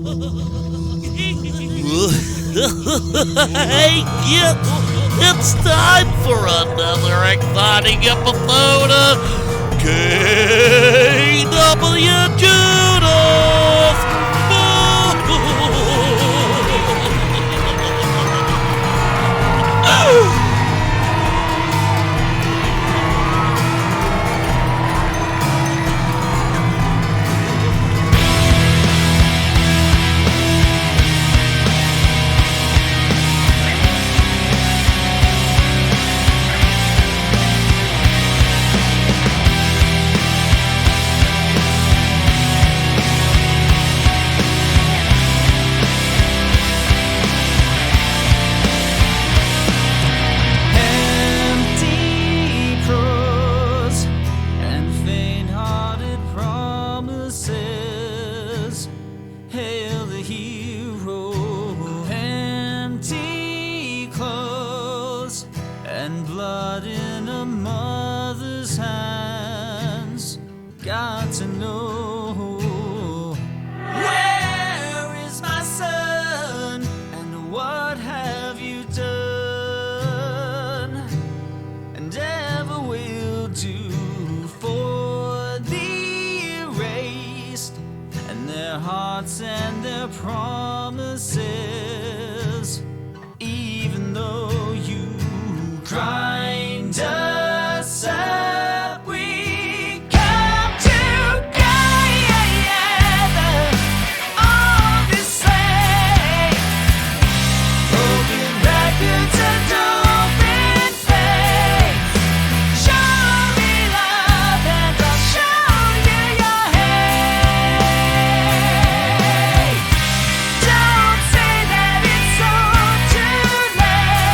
Hey kids, it's time for another exciting episode of KWJUDAS! And their promises, even though you grind us up, we come together on this way. Broken records and open faith. Show me love and I'll show you your hate. Don't say that it's so too late.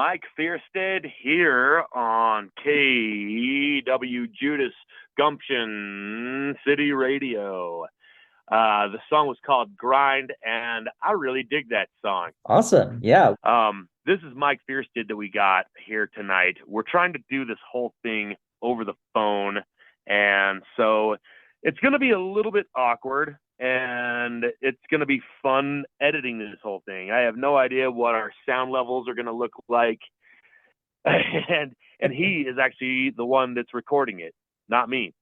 Mike Fjerstad here on KWJUDAS Gumption City Radio. The song was called Grind, and I really dig that song. Awesome. Yeah. This is Mike Fjerstad that we got here tonight. We're trying to do this whole thing over the phone, and so it's going to be a little bit awkward, and it's going to be fun editing this whole thing. I have no idea what our sound levels are going to look like, and he is actually the one that's recording it, not me.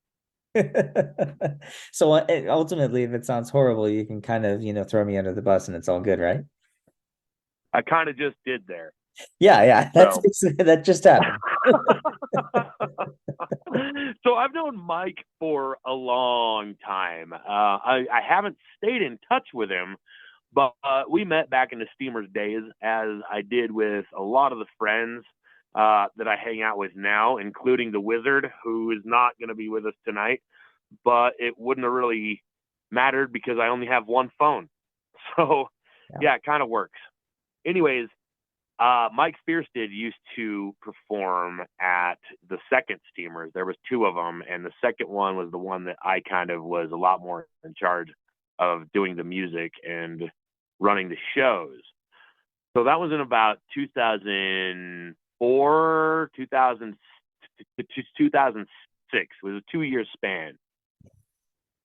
So ultimately, if it sounds horrible, you can kind of, throw me under the bus and it's all good, right? I kind of just did there. Yeah. That just happened. So I've known Mike for a long time. I haven't stayed in touch with him, but we met back in the Steamers days, as I did with a lot of the friends that I hang out with now, including the Wizard, who is not going to be with us tonight, but it wouldn't have really mattered because I only have one phone. So yeah, it kind of works. Anyways, Mike Fjerstad used to perform at the second Steamers. There was two of them, and the second one was the one that I kind of was a lot more in charge of doing the music and running the shows. So that was in about 2004, 2006. It was a 2-year span.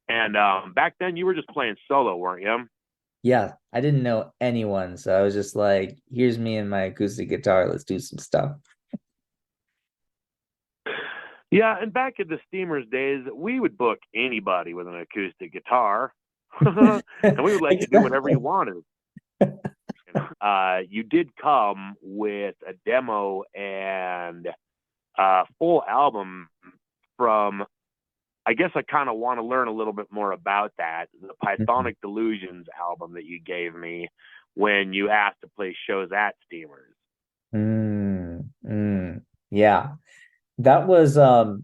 And back then you were just playing solo, weren't you? Yeah, I didn't know anyone, so I was just like, here's me and my acoustic guitar, let's do some stuff. Yeah, and back in the Steamers days, we would book anybody with an acoustic guitar, and we would let you do whatever you wanted. You did come with a demo and a full album from, I guess I kind of want to learn a little bit more about that, the Pythonic Delusions album that you gave me when you asked to play shows at Steamers. Yeah. That was, I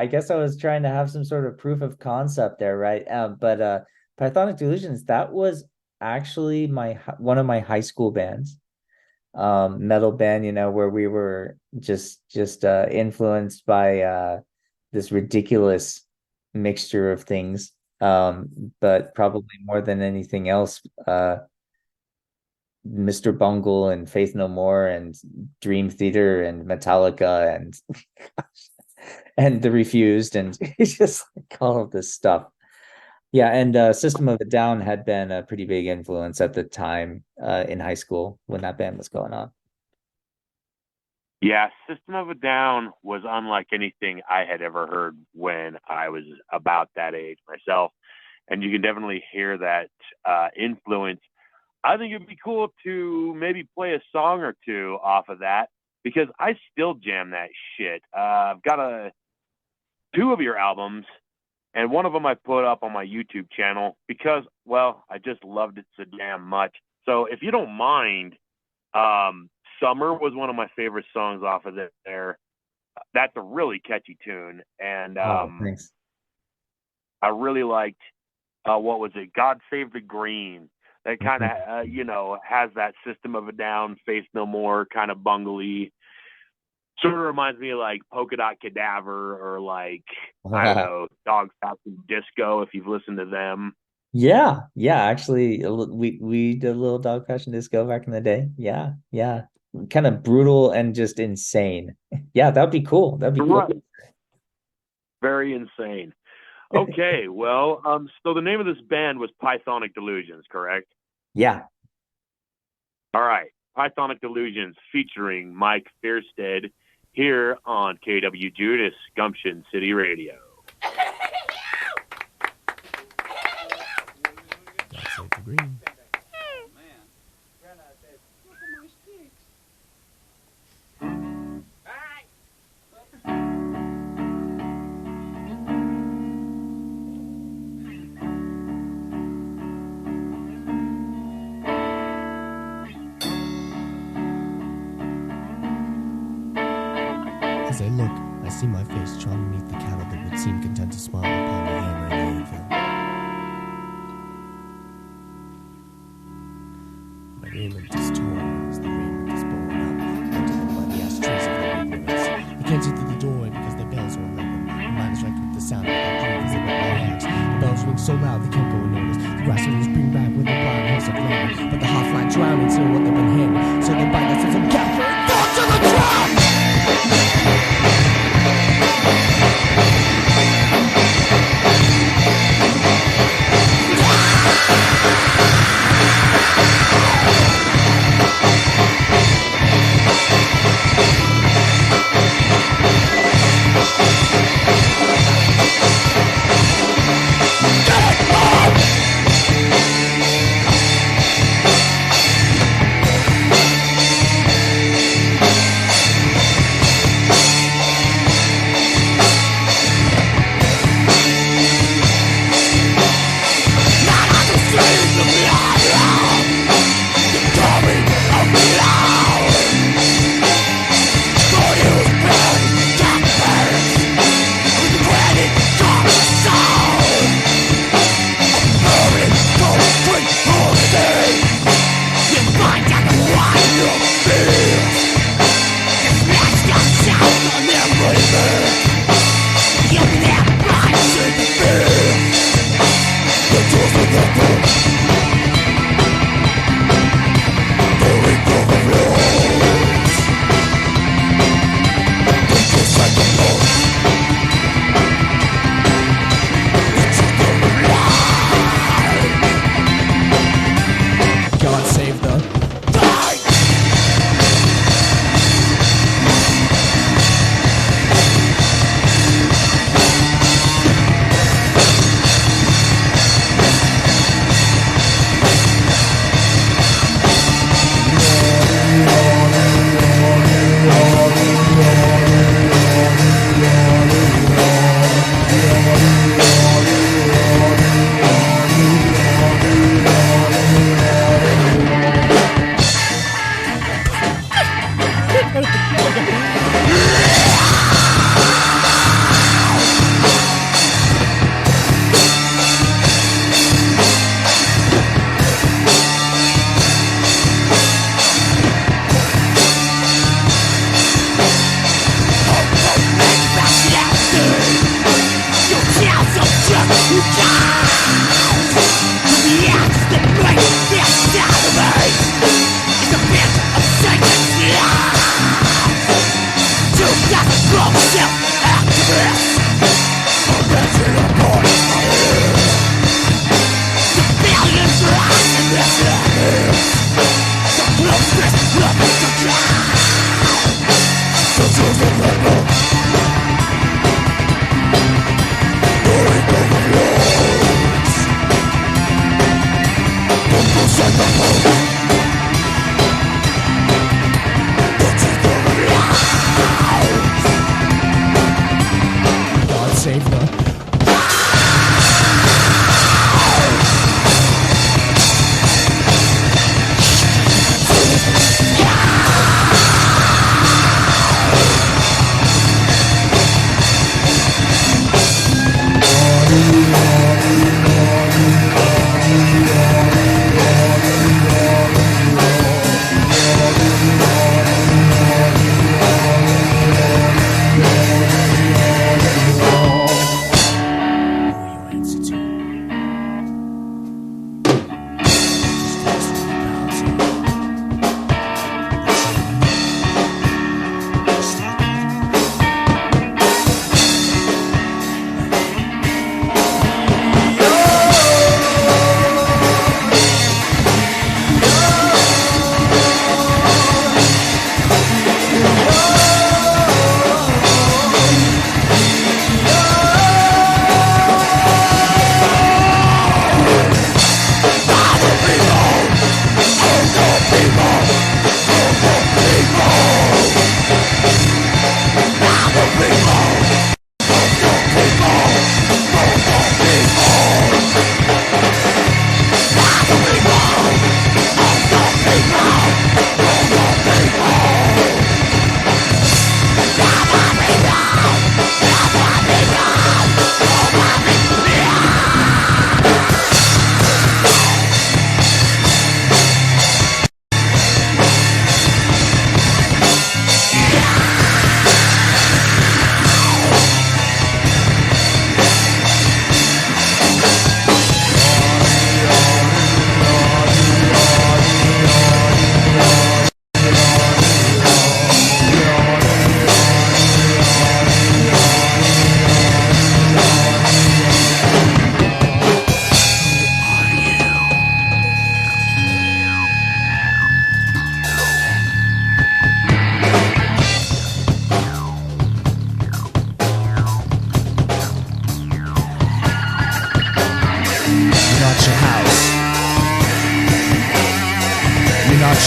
guess I was trying to have some sort of proof of concept there, right? But Pythonic Delusions, that was actually one of my high school bands, metal band, where we were just influenced by this ridiculous mixture of things, but probably more than anything else, Mr. Bungle and Faith No More and Dream Theater and Metallica and The Refused, and it's just like all of this stuff. Yeah, and System of a Down had been a pretty big influence at the time in high school when that band was going on. Yeah, System of a Down was unlike anything I had ever heard when I was about that age myself. And you can definitely hear that influence. I think it'd be cool to maybe play a song or two off of that, because I still jam that shit. I've got two of your albums, and one of them I put up on my YouTube channel because, well, I just loved it so damn much. So if you don't mind, Summer was one of my favorite songs off of there. That's a really catchy tune. And thanks. I really liked, what was it? God Save the Green. That kind of, has that System of a Down, Faith No More kind of bungly. Sort of reminds me of like Polka Dot Cadaver or like, I don't know, Dog Fashion Disco, if you've listened to them. Yeah. Actually, we did a little Dog Fashion Disco back in the day. Yeah. Kind of brutal and just insane. Yeah, that'd be cool. That'd be cool. Right. Very insane. Okay, well, so the name of this band was Pythonic Delusions, correct? Yeah. All right, Pythonic Delusions featuring Mike Fjerstad here on KWJUDAS Gumption City Radio. That's like the green. As I look, I see my face drawn beneath the cattle that would seem content to smile upon the hammer and the anvil. My raiment is torn as the raiment is born. Can't see through the doorway because the bells are all open. My mind is wrecked with the sound of that dream as they wet my hands. The bells ring so loud they can't go unnoticed. The grasshoppers bring back with the blind house of flavor. But the hot fly drowning still what they've been handed. So they bite that says I'm capturing thought to the drum!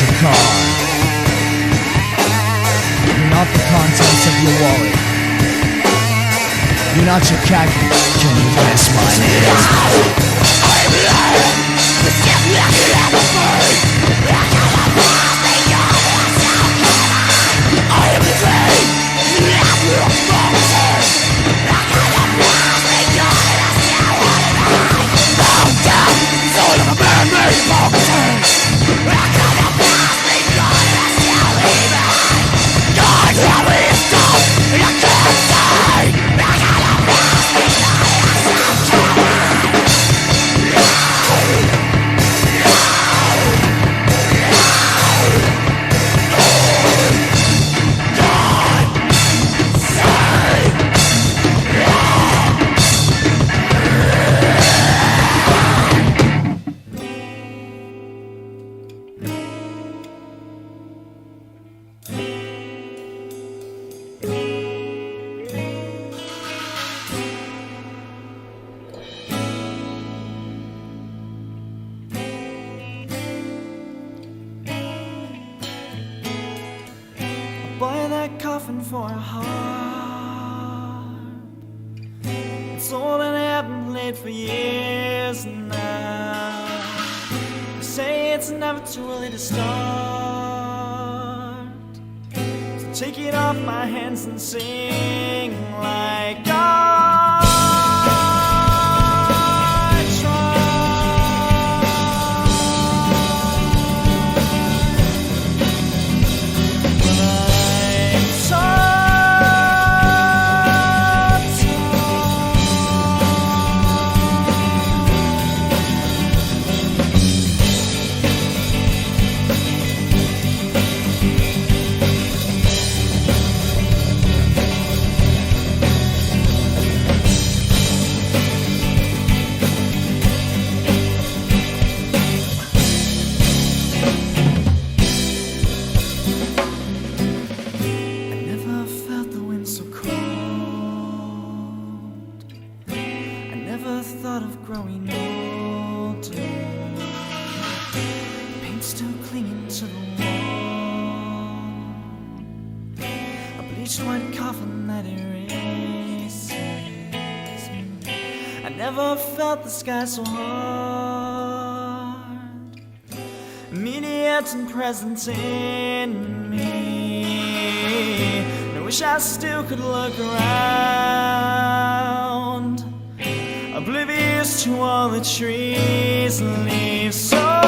your car. You're not the contents of your wallet. You're not your khaki. Can you guess my name? Buy that coffin for a harp. It's old and haven't played for years now. They say it's never too early to start. So take it off my hands and sing like I white coffin that erases. I never felt the sky so hard. Immediate and present in me. I wish I still could look around, oblivious to all the trees and leaves. So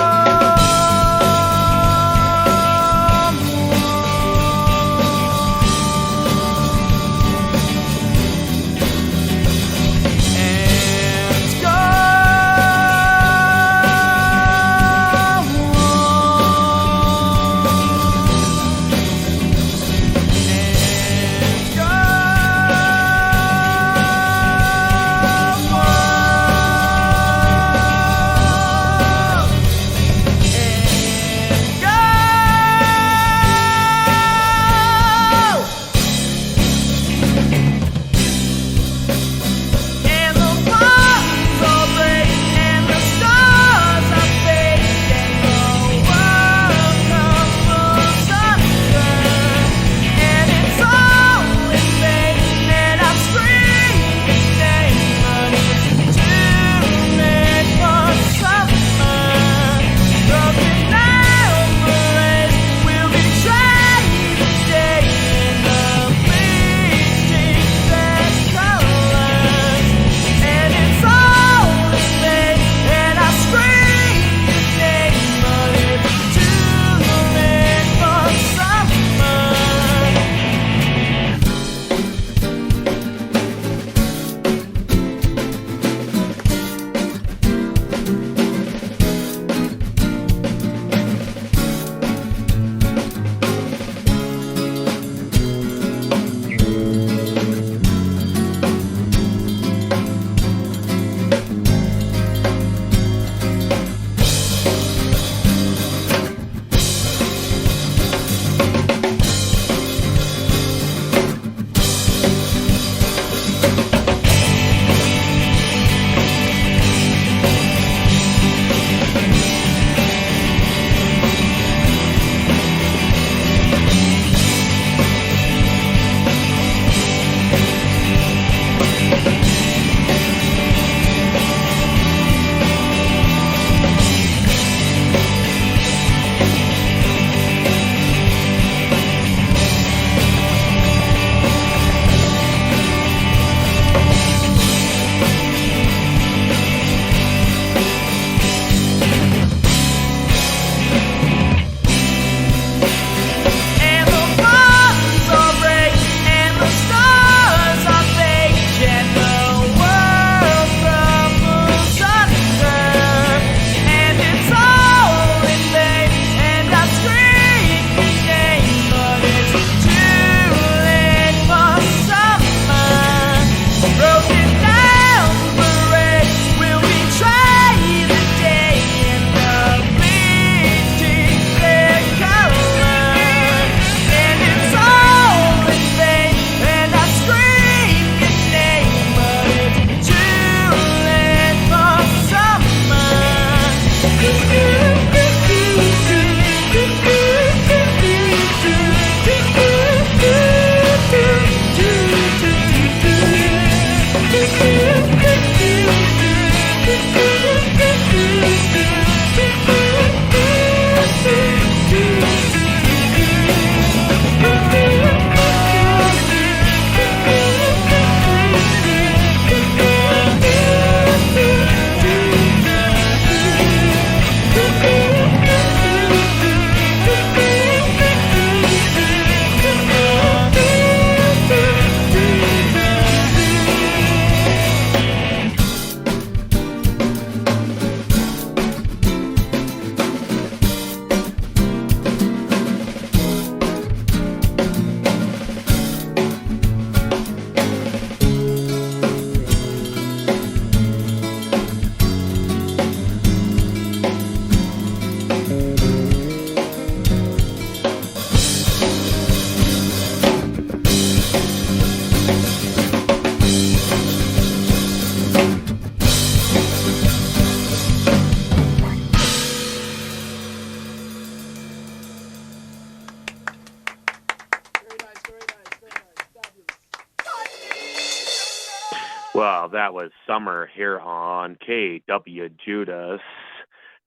Well, that was Summer here on KWJUDAS,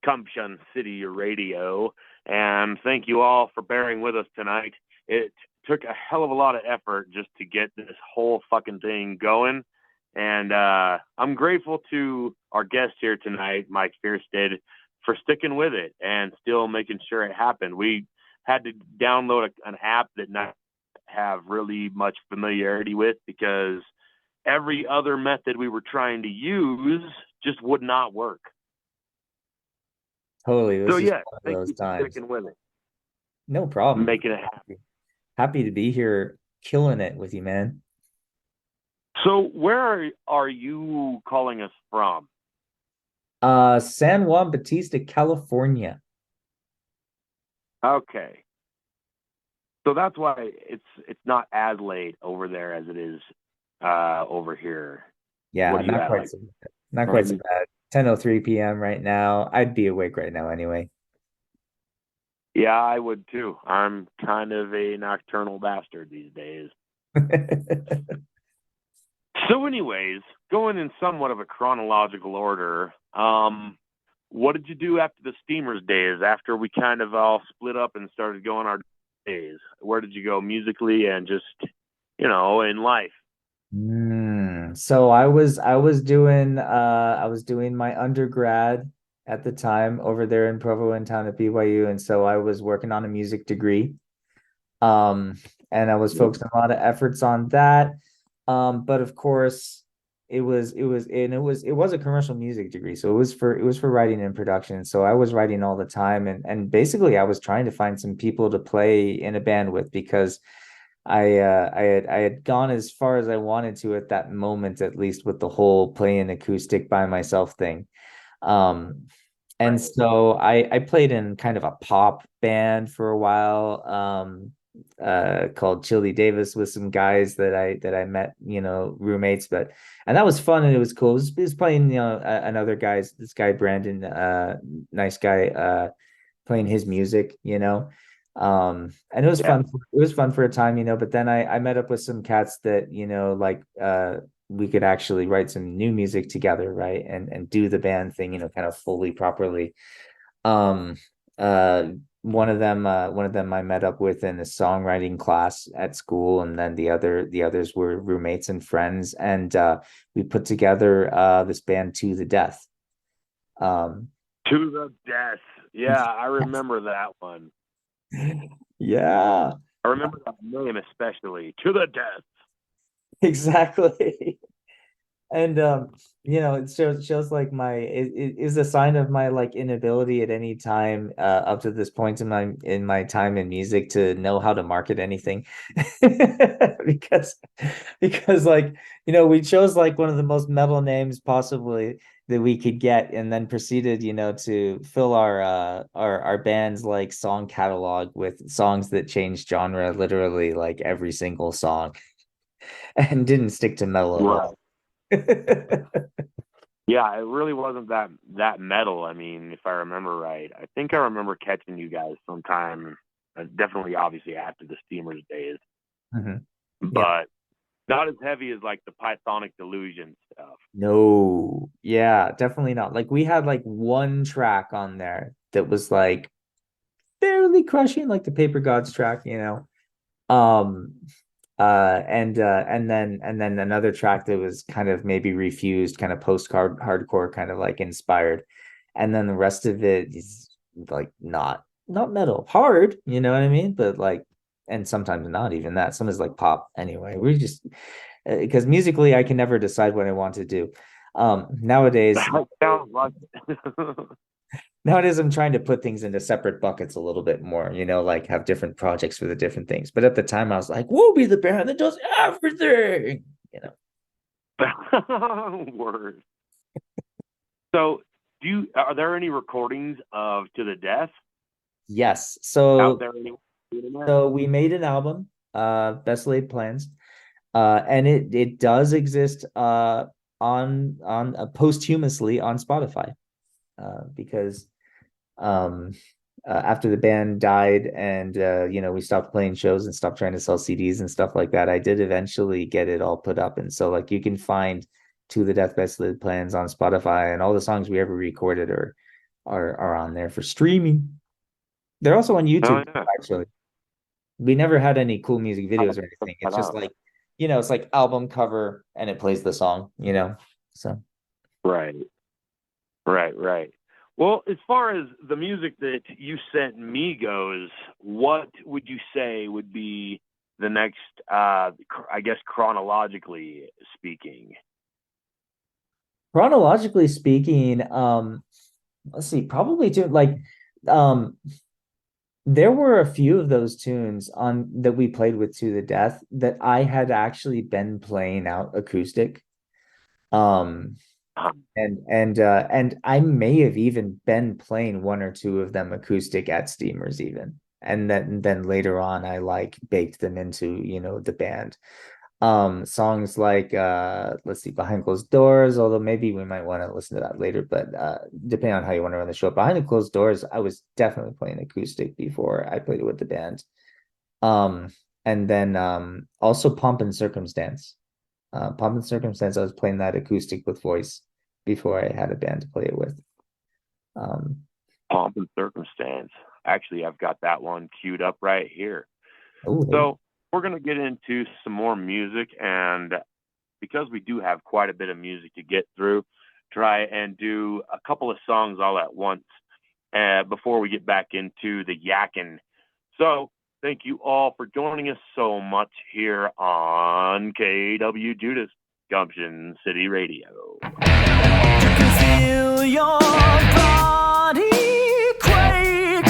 Gumption City Radio. And thank you all for bearing with us tonight. It took a hell of a lot of effort just to get this whole fucking thing going. And I'm grateful to our guest here tonight, Mike Fjerstad, for sticking with it and still making sure it happened. We had to download an app that not have really much familiarity with because every other method we were trying to use just would not work. Totally. This So is yeah, one of thank those you for times. sticking with it, No problem. making it happen. Happy to be here, killing it with you, man. So where are you calling us from? San Juan Bautista, California. Okay. So that's why it's not as late over there as it is over here. Yeah, What are you not at, quite like, so bad. Not quite so bad. 10:03 p.m. right now. I'd be awake right now anyway. Yeah, I would too. I'm kind of a nocturnal bastard these days. So anyways, going in somewhat of a chronological order, what did you do after the Steamers days, after we kind of all split up and started going our days? Where did you go musically and just, in life? So I was doing my undergrad at the time over there in Provo in town at BYU, and so I was working on a music degree. And I was focusing a lot of efforts on that. But of course it was a commercial music degree. So it was for writing and production. So I was writing all the time, and basically I was trying to find some people to play in a band with because I had gone as far as I wanted to at that moment, at least with the whole playing acoustic by myself thing. And so I played in kind of a pop band for a while, called Chili Davis with some guys that I met, roommates, and that was fun and it was cool. It was playing, another guy's, this guy Brandon, nice guy, playing his music, and it was fun. It was fun for a time, but then I met up with some cats that, we could actually write some new music together, right? And do the band thing, kind of fully properly. Um, uh, one of them I met up with in a songwriting class at school, and then the others were roommates and friends, and we put together this band To the Death. To the Death. Yeah, I remember that one. Yeah. I remember that name especially. To the Death. Exactly. And it shows like it is a sign of my like inability at any time up to this point in my time in music to know how to market anything. because like, we chose like one of the most metal names possibly that we could get, and then proceeded, to fill our band's like song catalog with songs that changed genre literally like every single song, and didn't stick to metal at all. Yeah, it really wasn't that metal. I mean, if I remember right, I think I remember catching you guys sometime, definitely obviously after the Steamers days, but not as heavy as like the Pythonic Delusion stuff. No, yeah, definitely not. Like we had like one track on there that was like fairly crushing, like the Paper Gods track, and then another track that was kind of maybe refused, kind of hardcore, kind of like inspired, and then the rest of it is like not metal, hard, you know what I mean, but like, and sometimes not even that. Some is like pop anyway. We just because musically I can never decide what I want to do. Nowadays Nowadays, I'm trying to put things into separate buckets a little bit more, like have different projects for the different things. But at the time, I was like, we'll be the band that does everything, Word. So, are there any recordings of To the Death? Yes. Out there so we made an album, Best Laid Plans, and it does exist on posthumously on Spotify, because after the band died and we stopped playing shows and stopped trying to sell CDs and stuff like that, I did eventually get it all put up, and so like you can find To the Death by Slid Plans on Spotify, and all the songs we ever recorded are on there for streaming. They're also on YouTube, actually. We never had any cool music videos or anything. It's just like, it's like album cover and it plays the song, so. Right. Well, as far as the music that you sent me goes, what would you say would be the next, I guess, chronologically speaking? Chronologically speaking, let's see, probably there were a few of those tunes that we played with To the Death that I had actually been playing out acoustic. And I may have even been playing one or two of them acoustic at Steamers even. And then later on I like baked them into, the band. Songs like let's see, Behind Closed Doors, although maybe we might want to listen to that later, but depending on how you want to run the show. Behind the Closed Doors, I was definitely playing acoustic before I played it with the band. And then also Pomp and Circumstance. Pomp and Circumstance, I was playing that acoustic with voice before I had a band to play it with. Pomp and Circumstance. Actually, I've got that one queued up right here. Ooh, so we're going to get into some more music, and because we do have quite a bit of music to get through, try and do a couple of songs all at once before we get back into the yakking. So thank you all for joining us so much here on KWJUDAS, Gumption City Radio. You can feel your body quake,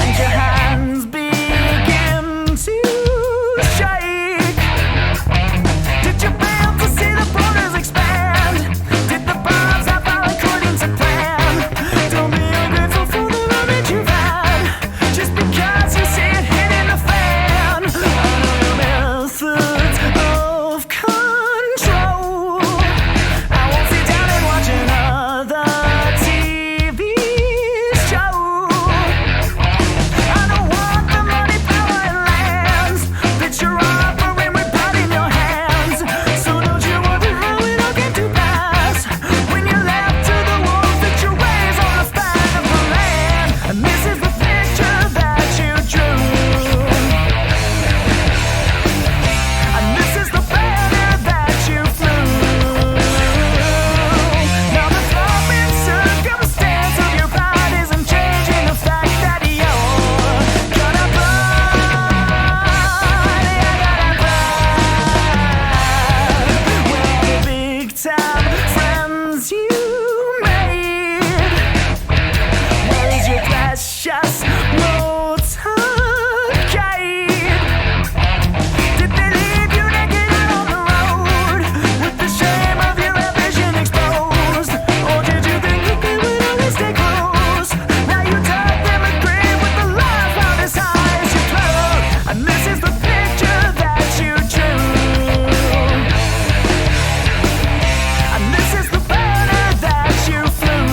and your hands begin to shake. Did you fail to see the borders expand? Did the bombs have all according to plan? Don't be ungrateful for the love that you've had, just because you see it hitting the fan. Other methods of control. I won't sit down and watch another TV show. I don't want the money, power, and lands that you're offering with blood in your hands. So don't you wonder how it all came to pass when you left to the wolves that you raised on the span of the land. And this is the picture that you drew. And this is the banner that you flew. Now the throbbing circumstance of your pride isn't changing the fact that you're gonna burn. Where are the big time friends you made? Where is your precious motorcade? Did they leave you naked out on the road with the shame of your ambition exposed? Or did you think that they would always stay close? Now you dug them a grave with the lies round as high as your throat. And this is the picture that you drew. And this is the banner that you flew.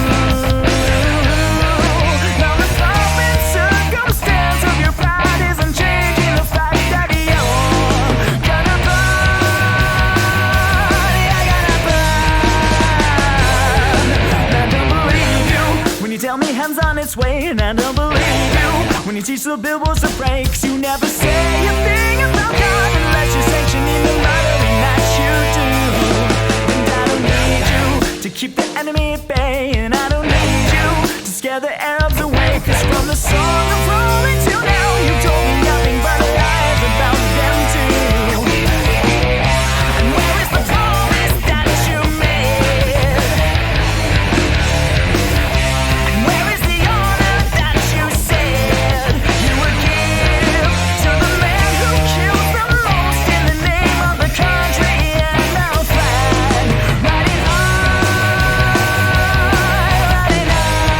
Now the throbbing circumstance of your pride isn't changing the fact that you're gonna burn. You're gonna burn. And I don't believe you when you tell me hands on its way. And I don't believe you when you teach the billboards to break. 'Cause you never say a thing about God unless you're sanctioning the murdering that you do. And I don't need you to keep the enemy at bay. And I don't need you to scare the Arabs away. 'Cause from the song of rolling till now, you told me nothing but lies about them too. And where is the promise that you made? And where is the honor that you said you would give to the man who killed the most in the name of the country and our flag? Riding high, riding high.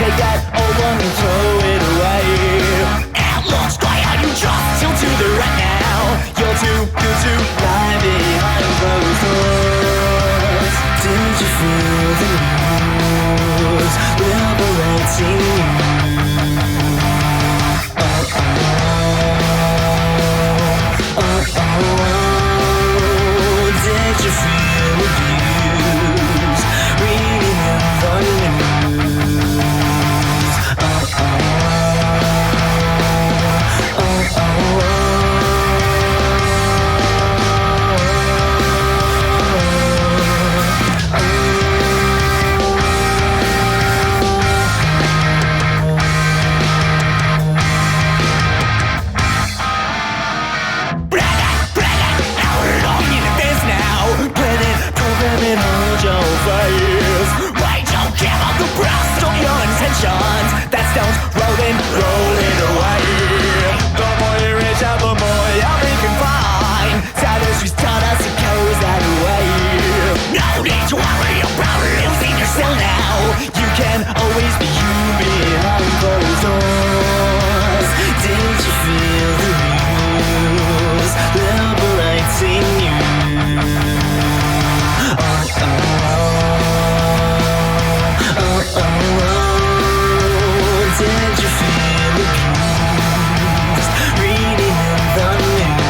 take that old one and throw it away. It looks great how you just tilt to the right now. You're too good to lie behind closed doors. Did you feel the news liberating you? Did you feel abused reading in the news? Hold your face. Wait, don't give up the breast of your intentions. That stone's rolling away. The more you reach out, the more you'll be confined. Tapestry's taught us it goes that way. No need to worry about losing yourself now. You can always be you behind closed doors. Did you feel the news liberating you? Did you feel abused reading in the news?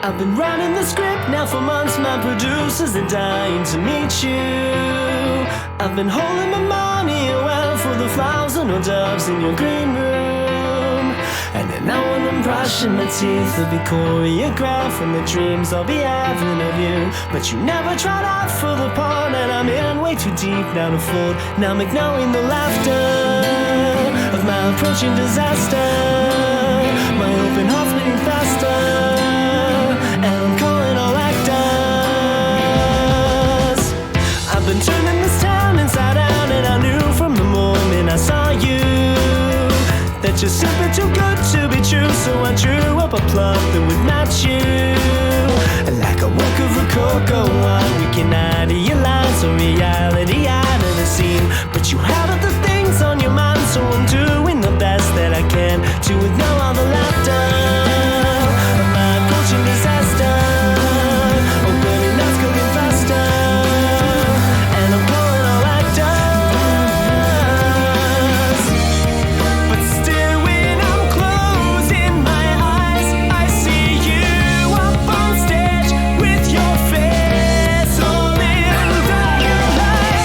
I've been writing the script now for months. My producers are dying to meet you. I've been holding my money well for the flowers and hors d'oeuvres in your green room. And then now when I'm brushing my teeth, there'll be choreographed and the dreams I'll be having of you. But you never tried out for the part, and I'm in way too deep now to fold. Now I'm ignoring the laughter of my approaching disaster. My open heart's beating faster, and I'm calling all actors. I've been turning this town inside out, and I knew from the moment I saw you that you're simply too good to be true. So I drew up a plot that would match you. Like a work of Rococo art, we can idealize a reality out of the scene. But you have other things on your mind, so I'm doing the best that I can to ignore all the laughter of my approaching disaster. Opening nights cooking faster, and I'm calling all actors. But still when I'm closing my eyes, I see you up on stage with your face all in the light.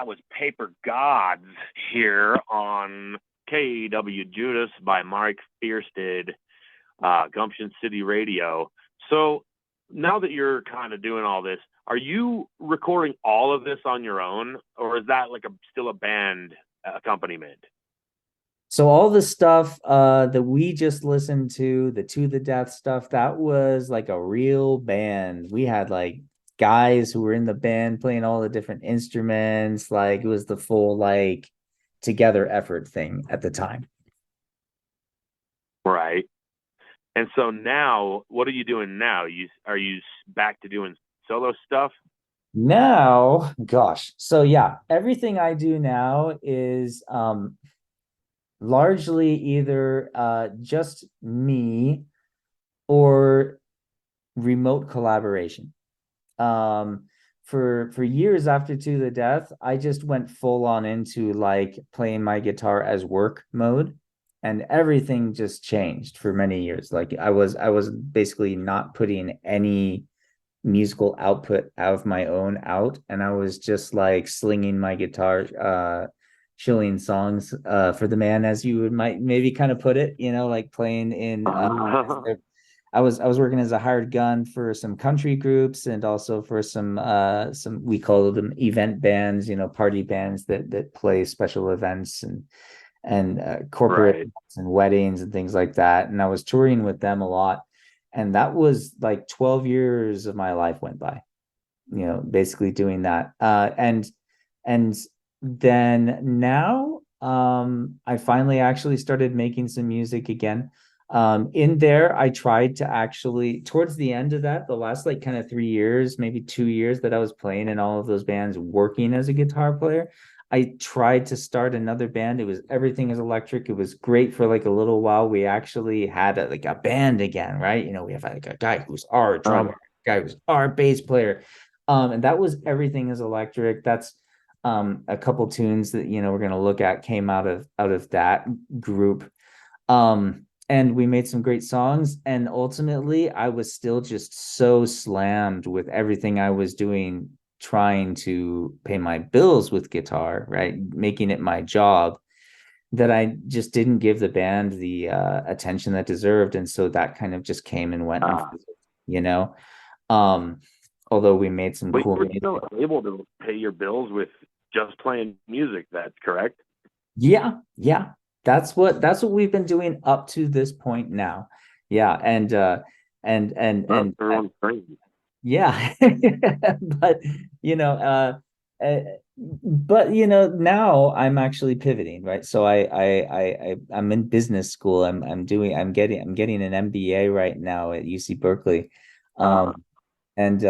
that was Paper Gods here on KWJUDAS by Mike Fjerstad, Gumption City Radio. So now that you're kind of doing all this, are you recording all of this on your own, or is that like still a band accompaniment? So all the stuff that we just listened to the Death stuff, that was like a real band. We had like guys who were in the band playing all the different instruments. Like it was the full like together effort thing at the time. Right. And so now, what are you doing now? Are you back to doing solo stuff? Now, gosh. So yeah, everything I do now is largely either just me or remote collaboration. For years after To the Death, I just went full on into like playing my guitar as work mode, and everything just changed for many years. Like I was basically not putting any musical output of my own out, and I was just like slinging my guitar, shilling songs for the man, as you might maybe kind of put it, like playing in I was working as a hired gun for some country groups, and also for some we call them event bands, party bands that play special events and corporate events and weddings and things like that. And I was touring with them a lot, and that was like 12 years of my life went by, basically doing that. And then now I finally actually started making some music again. In there, I tried to actually, towards the end of that, the last like kind of 3 years, maybe 2 years that I was playing in all of those bands, working as a guitar player, I tried to start another band. It was Everything is Electric. It was great for like a little while. We actually had a band again, right? We have like a guy who's our drummer, a guy who's our bass player. And that was Everything is Electric. That's a couple tunes that, we're going to look at came out of that group. And we made some great songs. And ultimately, I was still just so slammed with everything I was doing, trying to pay my bills with guitar, right? Making it my job, that I just didn't give the band the attention that deserved. And so that kind of just came and went, although we made some cool music. You were still able to pay your bills with just playing music, that's correct? Yeah. That's what we've been doing up to this point now. Yeah. And yeah. But now I'm actually pivoting, right? So I'm in business school. I'm getting an MBA right now at UC Berkeley. And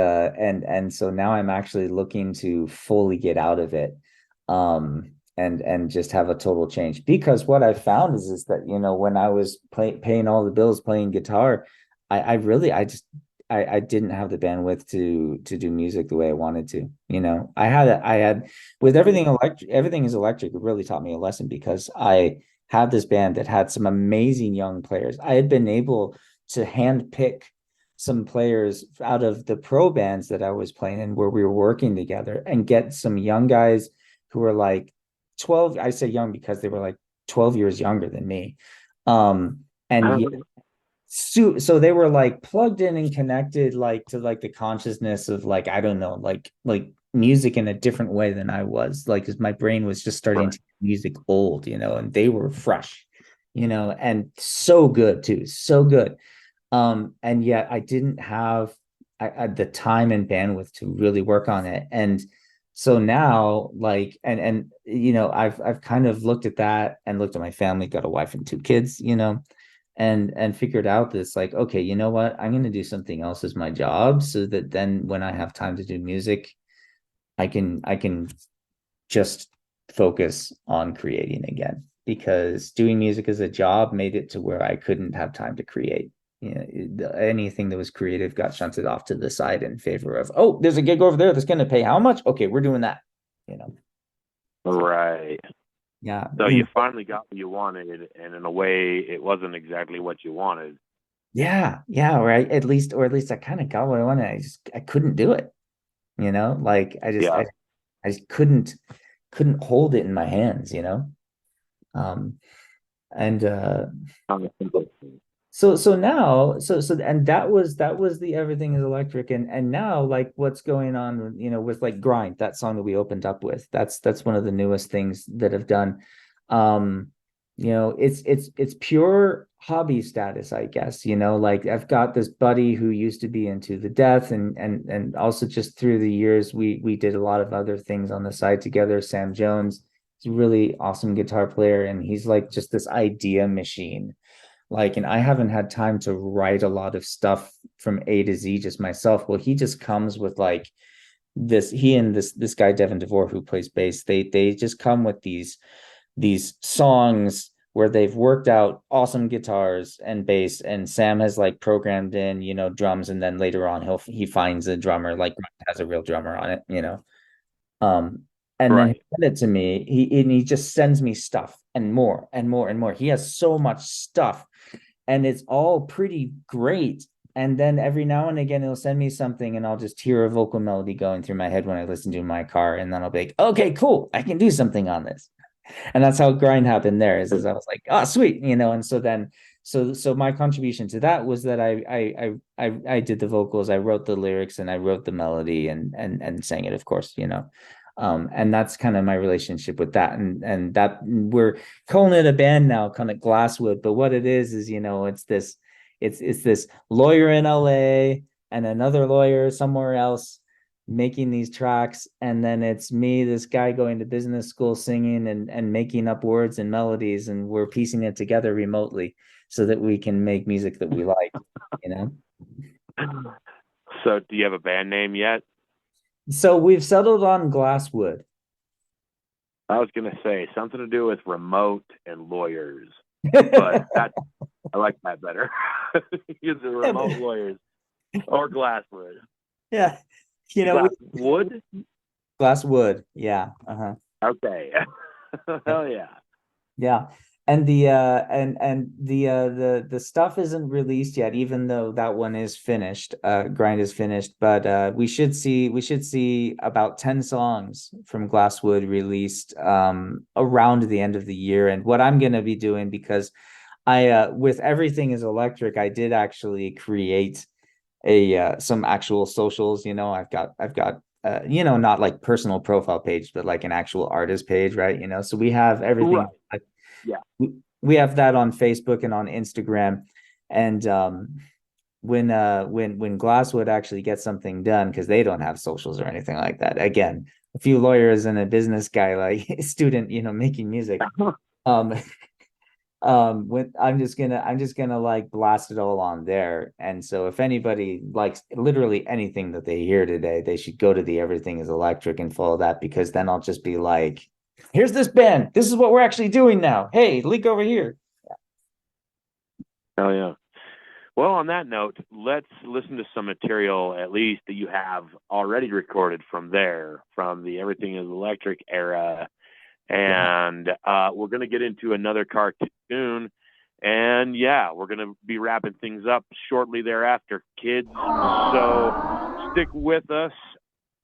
so now I'm actually looking to fully get out of it. And just have a total change, because what I found is that when I was paying all the bills playing guitar, I didn't have the bandwidth to do music the way I wanted to. I had with Everything is Electric. It really taught me a lesson, because I had this band that had some amazing young players. I had been able to handpick some players out of the pro bands that I was playing in, where we were working together, and get some young guys who were like 12. I say young because they were like 12 years younger than me. So they were like plugged in and connected like to like the consciousness of like, I don't know, like music in a different way than I was, like, because my brain was just starting to get music old, and they were fresh, and so good too, so good. And yet I didn't have the time and bandwidth to really work on it. And so now, like, and I've kind of looked at that and looked at my family, got a wife and 2 kids, and figured out this, like, okay, you know what? I'm going to do something else as my job, so that then when I have time to do music, I can just focus on creating again, because doing music as a job made it to where I couldn't have time to create. Anything that was creative got shunted off to the side in favor of, oh, there's a gig over there that's going to pay how much? Okay, we're doing that. Right. Yeah. So you finally got what you wanted, and in a way, it wasn't exactly what you wanted. Yeah. Right. At least I kind of got what I wanted. I couldn't do it. Like I just couldn't couldn't hold it in my hands, you know. And so now and that was the Everything is Electric, and now like what's going on, you know, with like Grind, that song that we opened up with, that's one of the newest things that I've done. You know, it's pure hobby status, I guess, you know, like I've got this buddy who used to be into the death, and also just through the years we did a lot of other things on the side together. Sam Jones, he's a really awesome guitar player, and he's like just this idea machine. Like, and I haven't had time to write a lot of stuff from A to Z just myself. Well, he just comes with like this, he and this guy Devin DeVore, who plays bass, they just come with these songs where they've worked out awesome guitars and bass, and Sam has like programmed in, you know, drums, and then later on he finds a drummer, like has a real drummer on it, you know. And then he sent it to me. He just sends me stuff and more and more and more. He has so much stuff, and it's all pretty great. And then every now and again, he'll send me something, and I'll just hear a vocal melody going through my head when I listen to it in my car, and then I'll be like, okay, cool, I can do something on this. And that's how Grind happened there. Is I was like, oh, sweet, you know. And so then, so my contribution to that was that I did the vocals, I wrote the lyrics, and I wrote the melody, and sang it, of course, you know. And that's kind of my relationship with that, and that we're calling it a band now, kind of Glasswood. But what it is, you know, it's this lawyer in LA and another lawyer somewhere else making these tracks, and then it's me, this guy going to business school, singing and making up words and melodies, and we're piecing it together remotely so that we can make music that we like, you know. So do you have a band name yet? So we've settled on Glasswood. I was going to say something to do with remote and lawyers, but I like that better. Use the remote lawyers or Glasswood. Yeah. You know, Glasswood? Glasswood. Yeah. Uh-huh. Okay. Hell yeah. Yeah. And the stuff isn't released yet, even though that one is finished. Grind is finished, but we should see about 10 songs from Glasswood released around the end of the year. And what I'm going to be doing, because I with Everything is Electric, I did actually create some actual socials. You know, I've got you know, not like personal profile page, but like an actual artist page, right? You know, so we have everything. Right. Yeah, we have that on Facebook and on Instagram, and when Glasswood actually gets something done, because they don't have socials or anything like that. Again, a few lawyers and a business guy, like student, you know, making music. When I'm just gonna like blast it all on there. And so if anybody likes literally anything that they hear today, they should go to the Everything is Electric and follow that, because then I'll just be like, here's this band. This is what we're actually doing now. Hey, link over here. Oh, yeah. Well, on that note, let's listen to some material, at least, that you have already recorded from the Everything is Electric era. And we're going to get into another cartoon. And, yeah, we're going to be wrapping things up shortly thereafter, kids. So stick with us.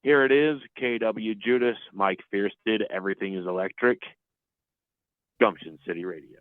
Here it is, KWJUDAS, Mike Fjerstad, Everything is Electric, Gumption City Radio.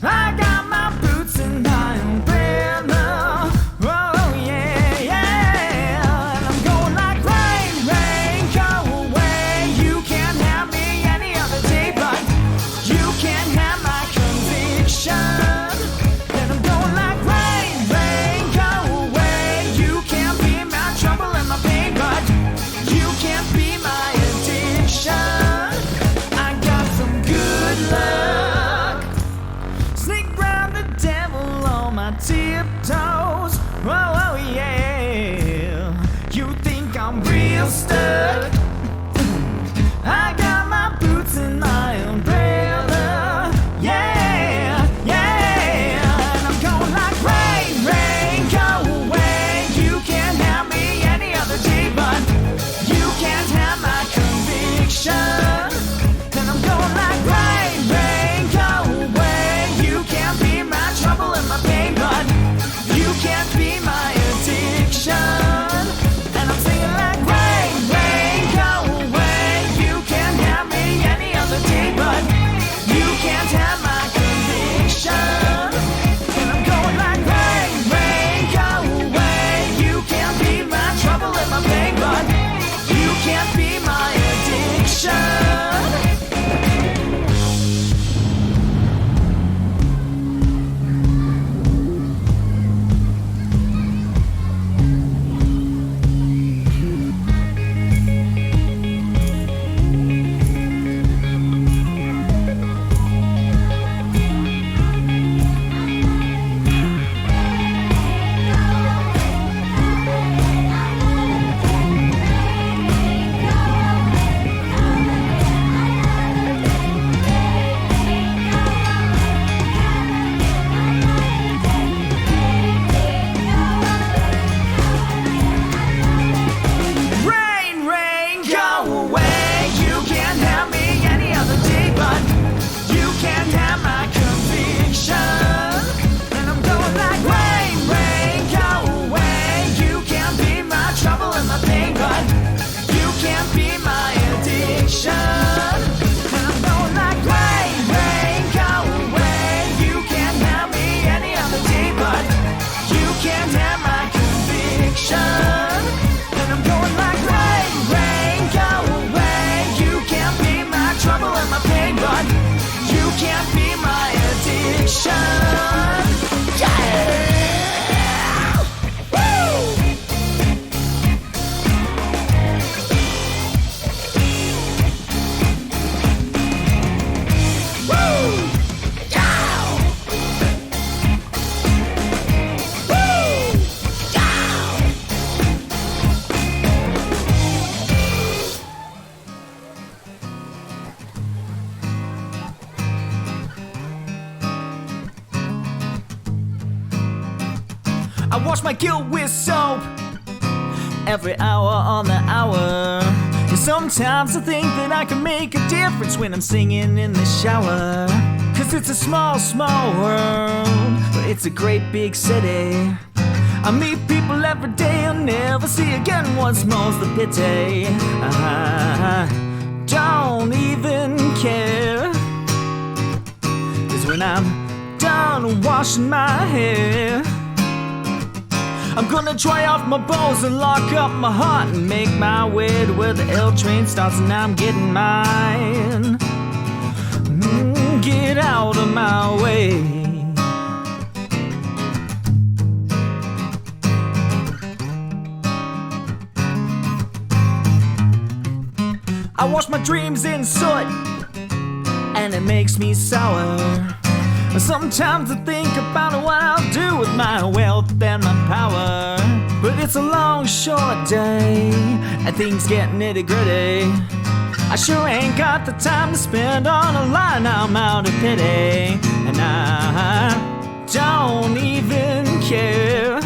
I got my boots and my umbrella. can't be my addiction. Yeah! I wash my guilt with soap every hour on the hour. And sometimes I think that I can make a difference when I'm singing in the shower. Cause it's a small, small world, but it's a great big city. I meet people every day I'll never see again. Once more's the pity. I don't even care. Cause when I'm done washing my hair, I'm gonna dry off my balls and lock up my heart and make my way to where the L train starts, and I'm getting mine. Get out of my way. I wash my dreams in soot and it makes me sour. Sometimes I think about what I'll do with my wealth and my power. But it's a long, short day and things get nitty-gritty. I sure ain't got the time to spend on a line. I'm out of pity, and I don't even care.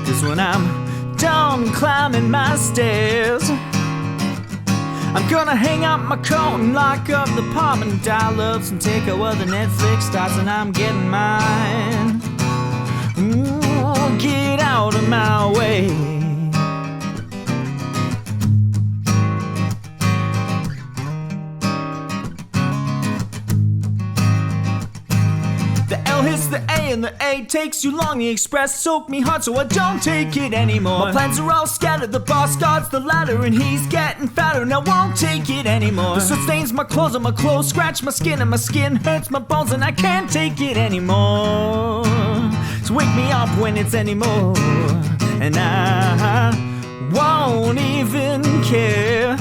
Cause when I'm done climbing my stairs, I'm gonna hang up my coat and lock up the apartment, dial up some takeout where the Netflix starts, and I'm getting mine. Ooh, get out of my way. The L hits the A and the A takes too long. The express soaked me hard, so I don't take it anymore. My plans are all scattered. The boss guards the ladder and he's getting fatter, and I won't take it anymore. The soot stains my clothes and my clothes scratch my skin, and my skin hurts my bones, and I can't take it anymore. So wake me up when it's anymore, and I won't even care.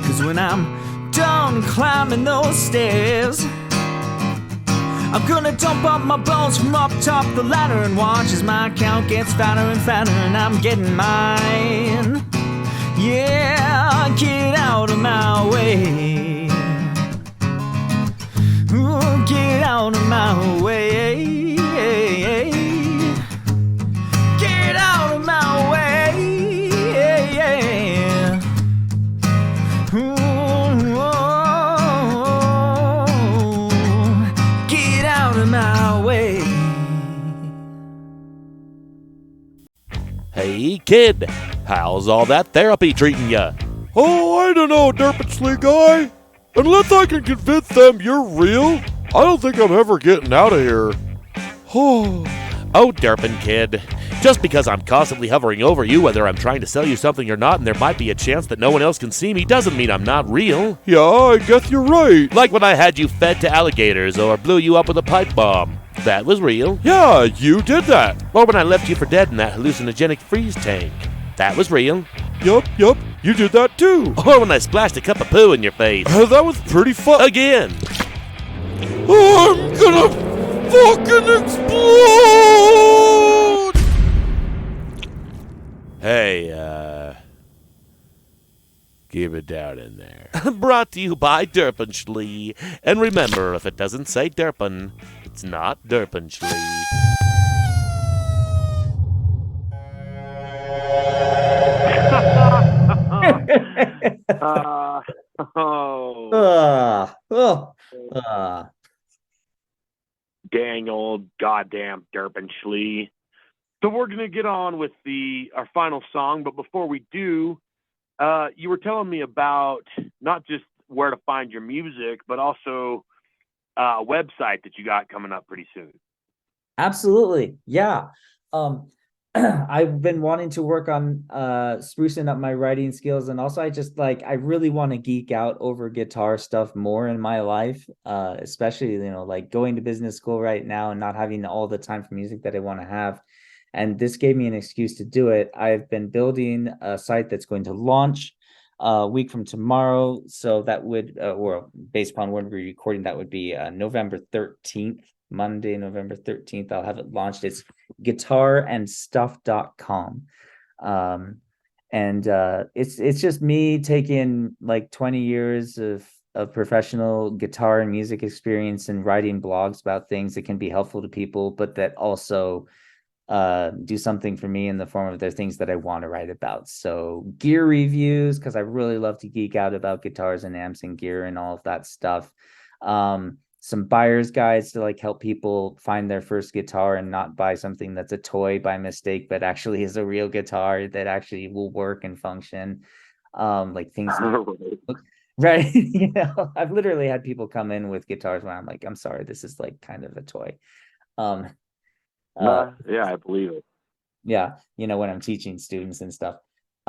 Cause when I'm done climbing those stairs, I'm gonna dump up my bones from up top the ladder and watch as my account gets fatter and fatter, and I'm getting mine. Yeah, get out of my way. Ooh, get out of my way. Get out of my way. Ooh. My way. Hey, kid, how's all that therapy treating ya? Oh, I don't know, Derpitsley guy. Unless I can convince them you're real, I don't think I'm ever getting out of here. Oh, Derpin kid, just because I'm constantly hovering over you, whether I'm trying to sell you something or not, and there might be a chance that no one else can see me, doesn't mean I'm not real. Yeah, I guess you're right. Like when I had you fed to alligators or blew you up with a pipe bomb. That was real. Yeah, you did that. Or when I left you for dead in that hallucinogenic freeze tank. That was real. Yup, you did that too. Or when I splashed a cup of poo in your face. That was pretty fun. Again. I'm gonna fucking explode! Hey, keep it down in there. Brought to you by Derpenschlee. And remember, if it doesn't say Derpen, it's not Derpenschlee. Dang old goddamn Derpenschlee. So we're going to get on with our final song, but before we do, you were telling me about not just where to find your music, but also a website that you got coming up pretty soon. Absolutely. Yeah. I've been wanting to work on sprucing up my writing skills, and also I really want to geek out over guitar stuff more in my life, especially like going to business school right now and not having all the time for music that I want to have. And this gave me an excuse to do it. I've been building a site that's going to launch a week from tomorrow, so that would or based upon when we're recording, that would be November 13th. Monday, November 13th, I'll have it launched. It's guitarandstuff.com. It's just me taking like 20 years of professional guitar and music experience and writing blogs about things that can be helpful to people, but that also do something for me in the form of their things that I want to write about. So gear reviews, because I really love to geek out about guitars and amps and gear and all of that stuff. Some buyer's guides to like help people find their first guitar and not buy something that's a toy by mistake, but actually is a real guitar that actually will work and function. Like things right. I've literally had people come in with guitars where I'm like, I'm sorry, this is like kind of a toy. Yeah, I believe it. Yeah, when I'm teaching students and stuff.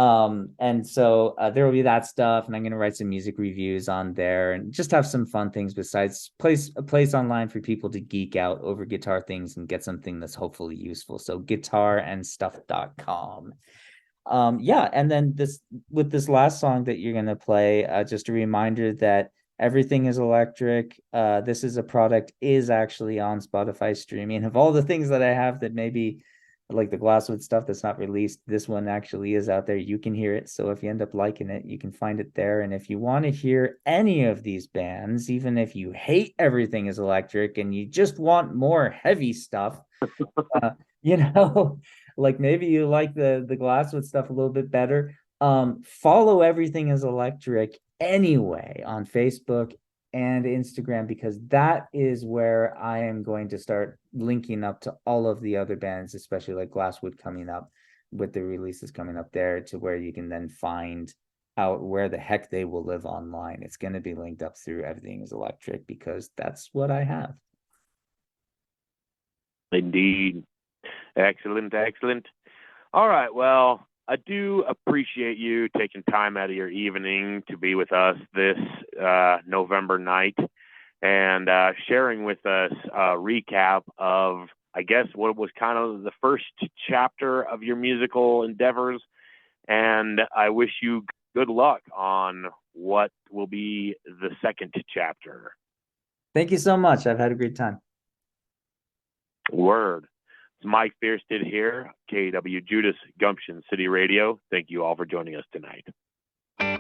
And so there will be that stuff, and I'm going to write some music reviews on there and just have some fun things besides a place online for people to geek out over guitar things and get something that's hopefully useful. So guitarandstuff.com. And then with this last song that you're going to play, just a reminder that everything is electric. This is a product is actually on Spotify streaming. Of all the things that I have that maybe like the Glasswood stuff that's not released, this one actually is out there. You can hear it. So if you end up liking it, you can find it there. And if you want to hear any of these bands, even if you hate Everything is Electric and you just want more heavy stuff, like maybe you like the Glasswood stuff a little bit better, follow Everything is Electric anyway on Facebook and Instagram, because that is where I am going to start linking up to all of the other bands, especially like Glasswood coming up with the releases coming up there, to where you can then find out where the heck they will live online. It's going to be linked up through Everything is Electric, because that's what I have. Indeed. Excellent. All right. Well, I do appreciate you taking time out of your evening to be with us this November night and sharing with us a recap of, I guess, what was kind of the first chapter of your musical endeavors. And I wish you good luck on what will be the second chapter. Thank you so much. I've had a great time. Word. It's Mike Fjerstad here, KWJUDAS Gumption City Radio. Thank you all for joining us tonight. I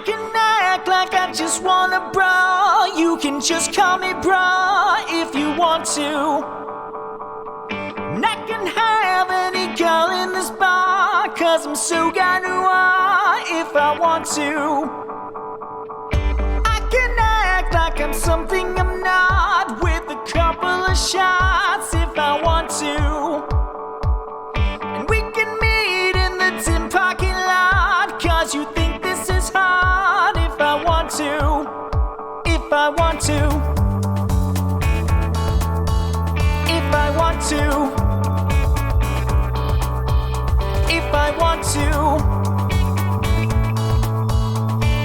can act like I just wanna bra. You can just call me bra if you want to. And I can have any girl in this bar, 'cause I'm so gonna if I want to. I can act like I'm something I'm not, with a couple of shots if I want to. And we can meet in the tin parking lot, 'cause you think this is hard if I want to. If I want to. If I want to. If I want to.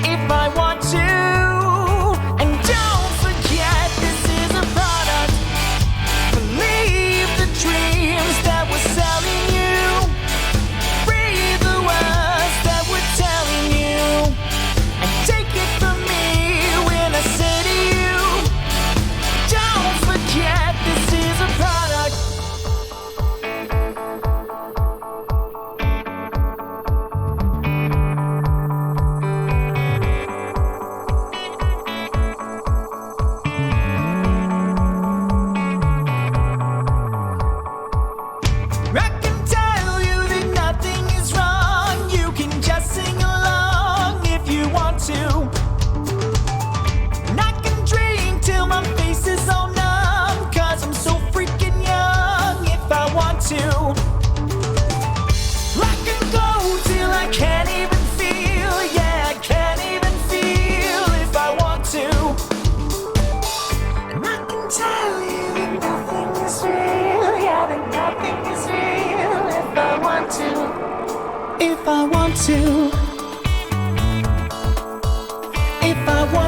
If I want to. And don't forget, this is a product. Believe the dreams that we're selling you. Read the words that we're telling you. And take it from me when I say to you,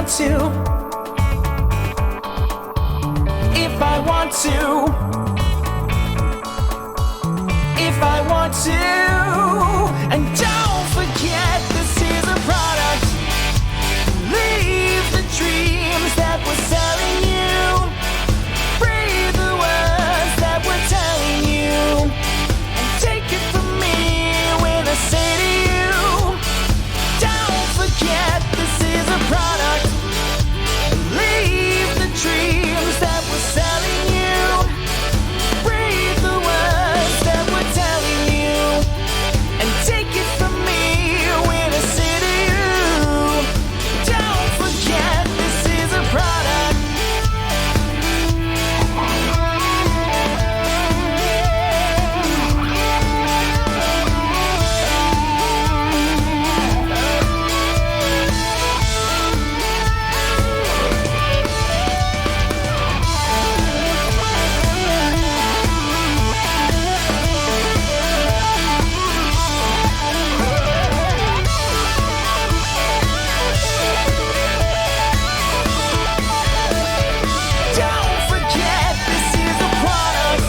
want to, if I want to, if I want to. And don't forget, this is a product. Leave the dreams that we're selling you. Breathe the words that we're telling you. And take it from me when I say to you, don't forget, this is a product. Leave the dreams that we're selling you. Breathe the words that we're telling you. And take it from me when I say to you, don't forget, this is a product. Don't forget, this is a product.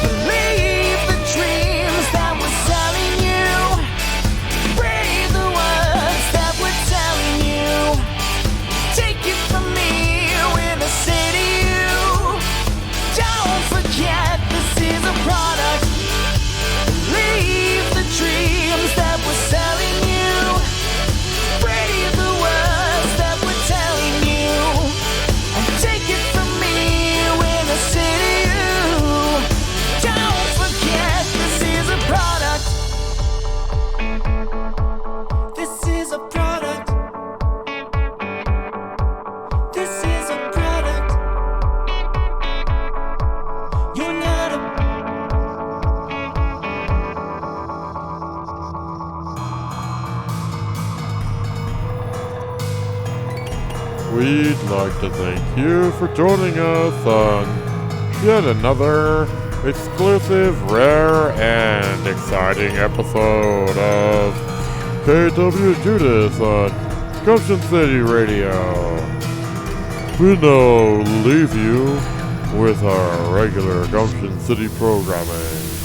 Believe the dreams that we're selling you. Breathe the words that we're telling you. Take it from me when I say to you, don't forget, this is a product. Believe the dreams that we're selling you. Breathe the words that we're telling you. And take it from me when I say to you, don't forget, this is a product. This is a product. This is a product. You're not a We'd like to thank you for joining us on yet another exclusive, rare, and exciting episode of KWJUDAS on Gumption City Radio. We now leave you with our regular Gumption City programming.